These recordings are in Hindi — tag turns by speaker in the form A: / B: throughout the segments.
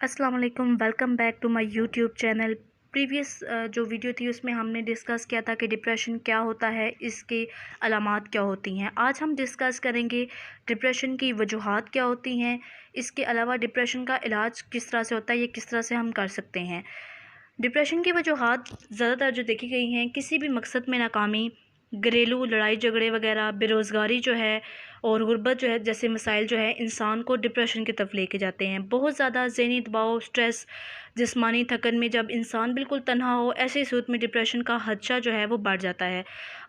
A: अस्सलाम वालेकुम, welcome back to my YouTube channel. Previous जो वीडियो थी उसमें हमने डिस्कस किया था कि डिप्रेशन क्या होता है, इसके अलामात क्या होती हैं। आज हम डिस्कस करेंगे डिप्रेशन की वजूहात क्या होती हैं, इसके अलावा डिप्रेशन का इलाज किस तरह से होता है, ये किस तरह से हम कर सकते हैं। डिप्रेशन की वजूहात ज़्यादातर जो देखी गई हैं, किसी भी मकसद में नाकामी, घरेलू लड़ाई झगड़े वगैरह, बेरोज़गारी जो है और गुर्बत जो है जैसे मसाइल जो है इंसान को डिप्रेशन की तरफ लेके जाते हैं। बहुत ज़्यादा ज़हनी दबाव, स्ट्रेस, जिस्मानी थकन में जब इंसान बिल्कुल तन्हा हो, ऐसी सूरत में डिप्रेशन का खदशा जो है वो बढ़ जाता है।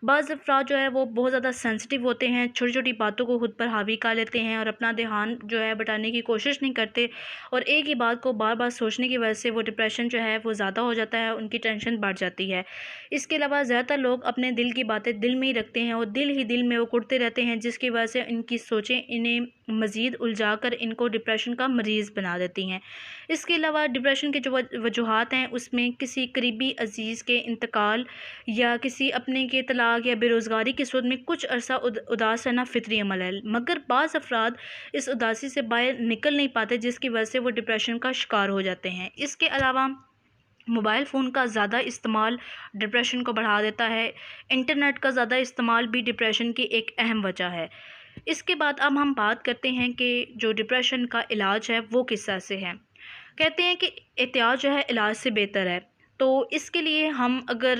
A: बाज़ अफ़राद जो है वो बहुत ज़्यादा सेंसिटिव होते हैं, छोटी छोटी बातों को खुद पर हावी कर लेते हैं और अपना ध्यान जो है बटाने की कोशिश नहीं करते, और एक ही बात को बार बार सोचने की वजह से वो डिप्रेशन जो है वो ज़्यादा हो जाता है, उनकी टेंशन बढ़ जाती है। इसके अलावा ज़्यादातर लोग अपने दिल की बातें दिल में ही रखते हैं और दिल ही दिल में वो कुढ़ते रहते हैं, जिसकी वजह से इनकी सोचें इन्हें मज़ीद उलझा कर इनको डिप्रेशन का मरीज़ बना देती हैं। इसके अलावा डिप्रेशन की जो वजूहात हैं उसमें किसी करीबी अज़ीज़ के इंतकाल या किसी अपने के तलाक या बेरोज़गारी की सूरत में कुछ अरसा उदास रहना फ़ितरी अमल है, मगर बाज़ अफ़राद इस उदासी से बाहर निकल नहीं पाते, जिसकी वजह से वो डिप्रेशन का शिकार हो जाते हैं। इसके अलावा मोबाइल फ़ोन का ज़्यादा इस्तेमाल डिप्रेशन को बढ़ा देता है। इंटरनेट का ज़्यादा इस्तेमाल भी डिप्रेशन की एक अहम वजह है। इसके बाद अब हम बात करते हैं कि जो डिप्रेशन का इलाज है वो किस तरह से है। कहते हैं कि एहतियात जो है इलाज से बेहतर है। तो इसके लिए हम अगर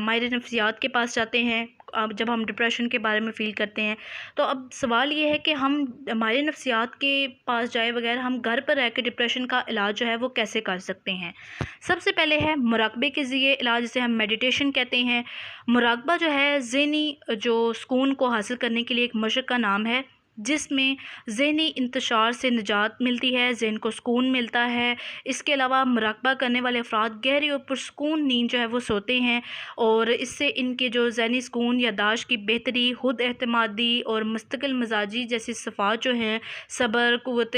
A: माहिर नफ्सियात के पास जाते हैं, अब जब हम डिप्रेशन के बारे में फ़ील करते हैं, तो अब सवाल ये है कि हम माहिर नफ्सियात के पास जाए बगैर हम घर पर रह के डिप्रेशन का इलाज जो है वो कैसे कर सकते हैं। सबसे पहले है मुराकबे के ज़रिए इलाज, जिसे हम मेडिटेशन कहते हैं। मुराकबा जो है ज़हनी जो सुकून को हासिल करने के लिए एक मशक का नाम है, जिसमें ज़हनी इंतशार से निजात मिलती है, ज़हन को सुकून मिलता है। इसके अलावा मुराकबा करने वाले अफराद गहरी और पुरसुकून नींद जो है वो सोते हैं, और इससे इनके जो ज़हनी सुकून, याददाश्त की बेहतरी, खुद एतमादी और मुस्तकिल मिजाजी जैसी सिफ़ात जो हैं, सब्र, क़ुव्वत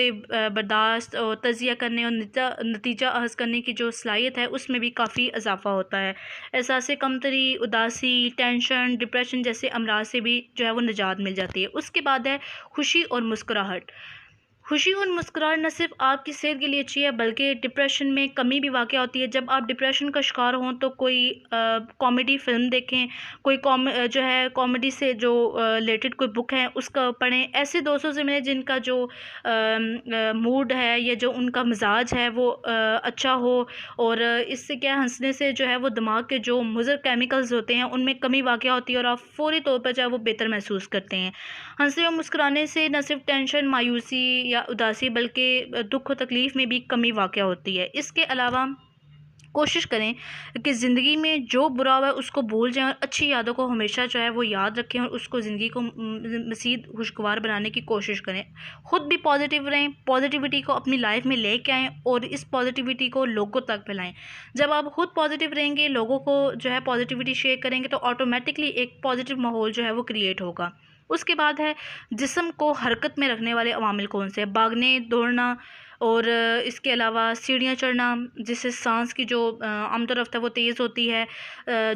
A: बर्दाश्त और तज़िया करने और नतीजा अख़ज़ करने की जो सलाहियत है उसमें भी काफ़ी इजाफ़ा होता है। एहसास कमतरी, उदासी, टेंशन, डिप्रेशन जैसे अमराज से भी जो है वो निजात मिल जाती है। उसके बाद है खुशी और मुस्कुराहट। खुशी और मुस्कुराहट न सिर्फ आपकी सेहत के लिए अच्छी है, बल्कि डिप्रेशन में कमी भी वाक़या होती है। जब आप डिप्रेशन का शिकार हों तो कोई कॉमेडी फ़िल्म देखें, कोई जो है कॉमेडी से जो रिलेटेड कोई बुक है उसका पढ़ें। ऐसे दोस्तों से मिलें जिनका जो मूड है या जो उनका मिजाज है वो अच्छा हो, और इससे क्या है, हंसने से जो है वो दिमाग के जो मुज़र केमिकल्स होते हैं उनमें कमी वाक़या होती है और आप फ़ौरी तौर पर जो है वो बेहतर महसूस करते हैं। हंसने और मुस्कुराने से न सिर्फ टेंशन, मायूसी या उदासी, बल्कि दुख और तकलीफ़ में भी कमी वाक़या होती है। इसके अलावा कोशिश करें कि ज़िंदगी में जो बुरा हुआ है उसको भूल जाएँ और अच्छी यादों को हमेशा जो है वो याद रखें, और उसको ज़िंदगी को मज़ीद खुशगवार बनाने की कोशिश करें। ख़ुद भी पॉज़िटिव रहें, पॉज़िटिविटी को अपनी लाइफ में लेके आएँ और इस पॉज़िटिविटी को लोगों तक फैलाएँ। जब आप ख़ुद पॉज़िटिव रहेंगे, लोगों को जो है पॉज़िटिविटी शेयर करेंगे, तो ऑटोमेटिकली एक पॉज़िटिव माहौल जो है वो क्रिएट होगा। उसके बाद है जिस्म को हरकत में रखने वाले अवामिल कौन से हैं। भागने, दौड़ना और इसके अलावा सीढ़ियाँ चढ़ना, जिससे सांस की जो आमद रफ्त है वो तेज़ होती है।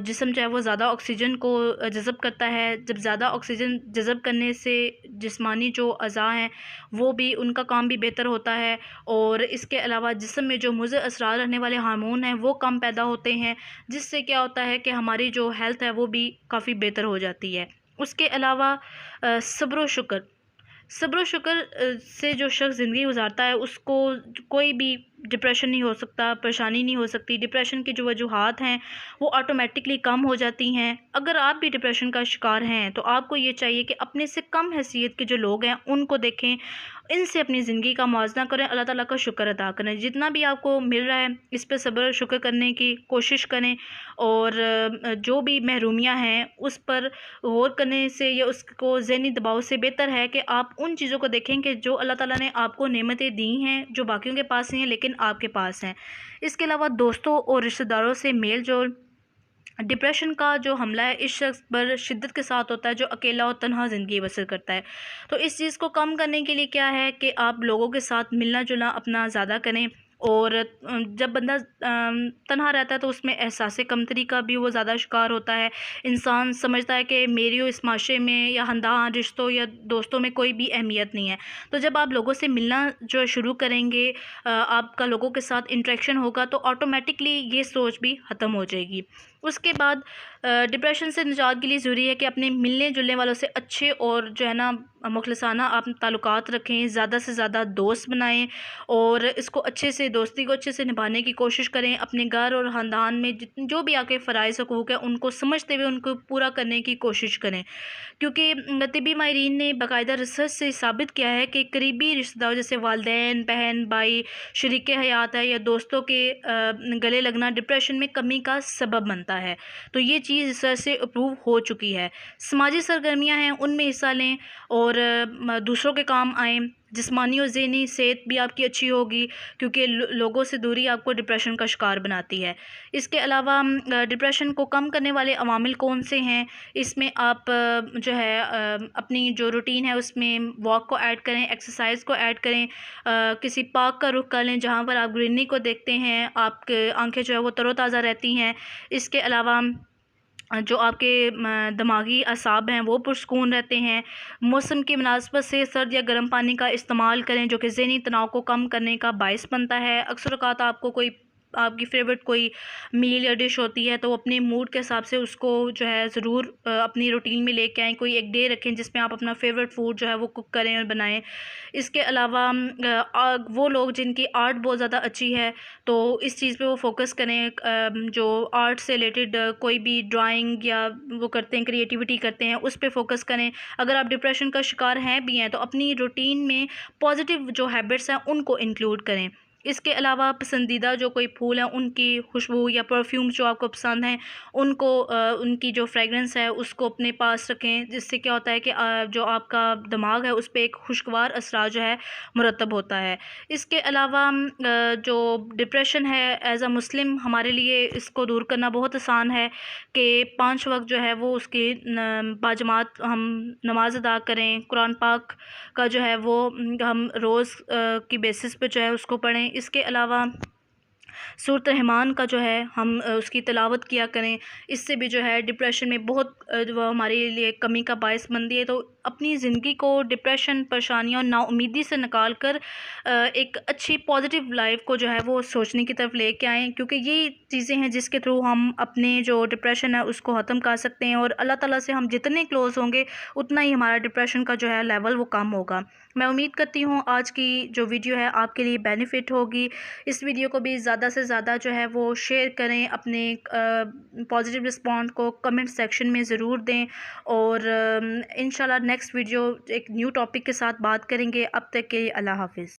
A: जिस्म जो है वो ज़्यादा ऑक्सीजन को जज़ब करता है। जब ज़्यादा ऑक्सीजन जज़ब करने से जिस्मानी जो अज़ा हैं वो भी, उनका काम भी बेहतर होता है, और इसके अलावा जिस्म में जो मुज़र असरार रहने वाले हार्मोन हैं वो कम पैदा होते हैं, जिससे क्या होता है कि हमारी जो हेल्थ है वो भी काफ़ी बेहतर हो जाती है। उसके अलावा सब्र व शुक्र, सब्र व शुक्र से जो शख्स ज़िंदगी गुज़ारता है उसको कोई भी डिप्रेशन नहीं हो सकता, परेशानी नहीं हो सकती। डिप्रेशन की जो वजूहात हैं वो ऑटोमेटिकली कम हो जाती हैं। अगर आप भी डिप्रेशन का शिकार हैं तो आपको ये चाहिए कि अपने से कम हैसियत के जो लोग हैं उनको देखें, इनसे अपनी ज़िंदगी का मुआवज़ा करें, अल्लाह ताला का शुक्र अदा करें। जितना भी आपको मिल रहा है इस पे सब्र और शुक्र करने की कोशिश करें, और जो भी महरूमियाँ हैं उस पर गौर करने से या उसको ज़हनी दबाव से बेहतर है कि आप उन चीज़ों को देखें कि जो अल्लाह ताला ने आपको नेमतें दी हैं, जो बाकियों के पास नहीं हैं लेकिन आपके पास हैं। इसके अलावा दोस्तों और रिश्तेदारों से मेल जोल। डिप्रेशन का जो हमला है इस शख्स पर शिद्दत के साथ होता है जो अकेला और तन्हा ज़िंदगी बसर करता है। तो इस चीज़ को कम करने के लिए क्या है कि आप लोगों के साथ मिलना जुलना अपना ज़्यादा करें, और जब बंदा तन्हा रहता है तो उसमें एहसास कमतरी का भी वो ज़्यादा शिकार होता है। इंसान समझता है कि मेरी और इस माशरे में या ख़ानदान रिश्तों या दोस्तों में कोई भी अहमियत नहीं है। तो जब आप लोगों से मिलना जो शुरू करेंगे, आपका लोगों के साथ इंटरेक्शन होगा, तो ऑटोमेटिकली ये सोच भी ख़त्म हो जाएगी। उसके बाद डिप्रेशन से निजात के लिए ज़रूरी है कि अपने मिलने जुलने वालों से अच्छे और जो है ना मुखलिसाना आप ताल्लुकात रखें, ज़्यादा से ज़्यादा दोस्त बनाएं और इसको अच्छे से दोस्ती को अच्छे से निभाने की कोशिश करें। अपने घर और ख़ानदान में जो भी आपके फ़राइज़ हकूक़ हैं उनको समझते हुए उनको पूरा करने की कोशिश करें, क्योंकि तिब्बी माहिरीन ने बाकायदा रिसर्च से साबित किया है कि करीबी रिश्तेदार जैसे वालिदैन, बहन, भाई, शरीके हयात है या दोस्तों के गले लगना डिप्रेशन में कमी का सबब बनता है। तो ये चीज़ रिसर्च से अप्रूव हो चुकी है। समाजी सरगर्मियाँ हैं उनमें हिस्सा लें और दूसरों के काम आएँ। जिस्मानी और ज़हनी सेहत भी आपकी अच्छी होगी, क्योंकि लोगों से दूरी आपको डिप्रेशन का शिकार बनाती है। इसके अलावा डिप्रेशन को कम करने वाले अवामिल कौन से हैं, इसमें आप जो है अपनी जो रूटीन है उसमें वॉक को ऐड करें, एक्सरसाइज को ऐड करें, किसी पार्क का रुख कर लें जहाँ पर आप ग्रीनरी को देखते हैं, आपके आंखें जो है वो तरोताज़ा रहती हैं। इसके अलावा जो आपके दिमागी असाब हैं वो पुरसकून रहते हैं। मौसम की मुनासबत से सर्द या गर्म पानी का इस्तेमाल करें, जो कि ज़हनी तनाव को कम करने का बाइस बनता है। अक्सर औक़ात आपको कोई आपकी फ़ेवरेट कोई मील या डिश होती है, तो अपने मूड के हिसाब से उसको जो है ज़रूर अपनी रूटीन में लेके आएँ। कोई एक डे रखें जिसमें आप अपना फ़ेवरेट फ़ूड जो है वो कुक करें और बनाएँ। इसके अलावा वो लोग जिनकी आर्ट बहुत ज़्यादा अच्छी है, तो इस चीज़ पे वो फ़ोकस करें। जो आर्ट से रिलेटेड कोई भी ड्राइंग या वो करते हैं, क्रिएटिविटी करते हैं, उस पे फ़ोकस करें। अगर आप डिप्रेशन का शिकार हैं भी हैं तो अपनी रूटीन में पॉजिटिव जो हैबिट्स हैं उनको इंक्लूड करें। इसके अलावा पसंदीदा जो कोई फूल हैं उनकी खुशबू या परफ्यूम्स जो आपको पसंद हैं उनको उनकी जो फ्रेगरेंस है उसको अपने पास रखें, जिससे क्या होता है कि जो आपका दिमाग है उस पे एक खुशगवार असर जो है मुरतब होता है। इसके अलावा जो डिप्रेशन है एज़ अ मुस्लिम हमारे लिए इसको दूर करना बहुत आसान है कि 5 वक्त जो है वो उसकी बाजमात हम नमाज अदा करें। कुरान पाक का जो है वो हम रोज़ की बेसिस पे जो है उसको पढ़ें। इसके अलावा सूरत रहमान का जो है हम उसकी तिलावत किया करें। इससे भी जो है डिप्रेशन में बहुत वो हमारे लिए कमी का बायस बनती है। तो अपनी ज़िंदगी को डिप्रेशन, परेशानियों और नाउम्मीदी से निकाल कर एक अच्छी पॉजिटिव लाइफ को जो है वो सोचने की तरफ लेके आएँ, क्योंकि ये चीज़ें हैं जिसके थ्रू हम अपने जो डिप्रेशन है उसको ख़त्म कर सकते हैं। और अल्लाह ताला से हम जितने क्लोज़ होंगे उतना ही हमारा डिप्रेशन का जो है लेवल वो कम होगा। मैं उम्मीद करती हूँ आज की जो वीडियो है आपके लिए बेनिफिट होगी। इस वीडियो को भी ज़्यादा से ज़्यादा जो है वो शेयर करें, अपने पॉजिटिव रिस्पॉन्स को कमेंट सेक्शन में ज़रूर दें और इंशाल्लाह नेक्स्ट वीडियो एक न्यू टॉपिक के साथ बात करेंगे। अब तक के लिए अल्लाह हाफ़िज़।